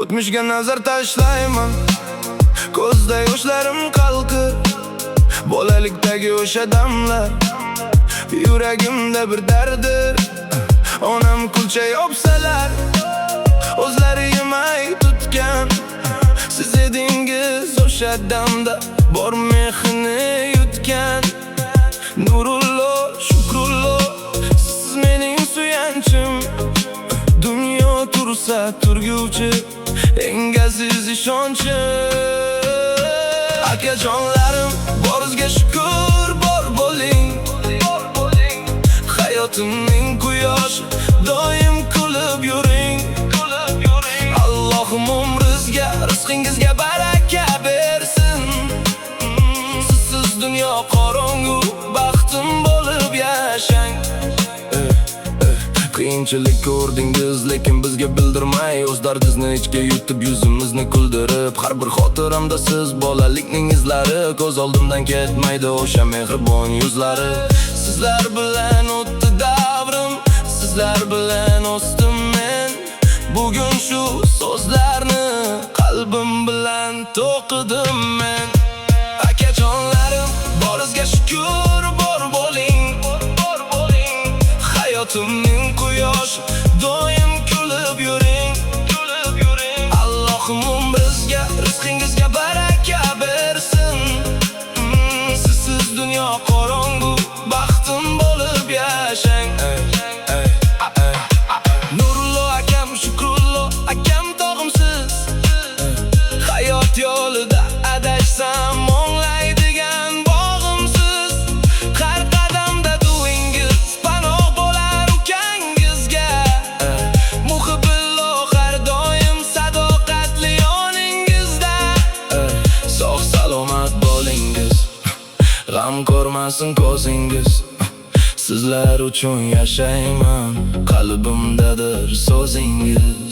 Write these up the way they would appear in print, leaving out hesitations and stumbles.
O'tmishga nazar tashlayman, ko'zda yoshlarim qalqib. Bolalikdagi o'sha damlar yuragimda bir dardir. Onam kulcha yopsalar, o'zlari yemay tutgan. Siz edingiz o'sha damda bor mehrini yutgan. Nurullo, shukrullo, siz mening suyanchim. Dunyo tursa turguvchi eng aziz ishonchim. Akajonlarim, borizga shukur, bor bo'ling. Hayotimning quyoshi doim kulib yuring. Allohim umringizga, rizqingizga baraka bersin. Sizsiz dunyo qorong'u, baxtim bo'lib yashang. Qiyinchilik ko'rdingiz, lekin bizga bildirmay, o'z dardingizni ichga yutib, yuzimizni kuldirib. Har bir xotiramda siz bolalikning izlari, ko'z oldimdan ketmaydi o'sha mehribon yuzlari. Sizlar bilan o'tdi davrim, sizlar bilan o'sdim men. Bugun shu so'zlarni qalbim bilan to'qidim men. Akajonlarim, borizga shukur, bor bo'ling. Hayotimning quyoshi doim kulib yuring. Allohim umringizga, rizqingizga baraka bersin. Sizsiz dunyo qorong'u, baxtim bo'lib yashang. Nurullo akam, shukrullo akam, tog'imsiz. Hayot yo'lida adashsam o'nglaydigan bog'imsiz. Har qadamda duingiz panoh bo'lar ukangizga. Muhibbillo har doim sadoqatli yoningizda. Sog' salomat bo'lingiz, g'am ko'rmasin ko'zingiz. Sizlar uchun yashayman, qalbimdadir so'zingiz.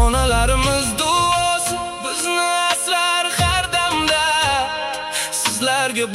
Onalarimiz duosi bizni asrar har damda. Sizlarga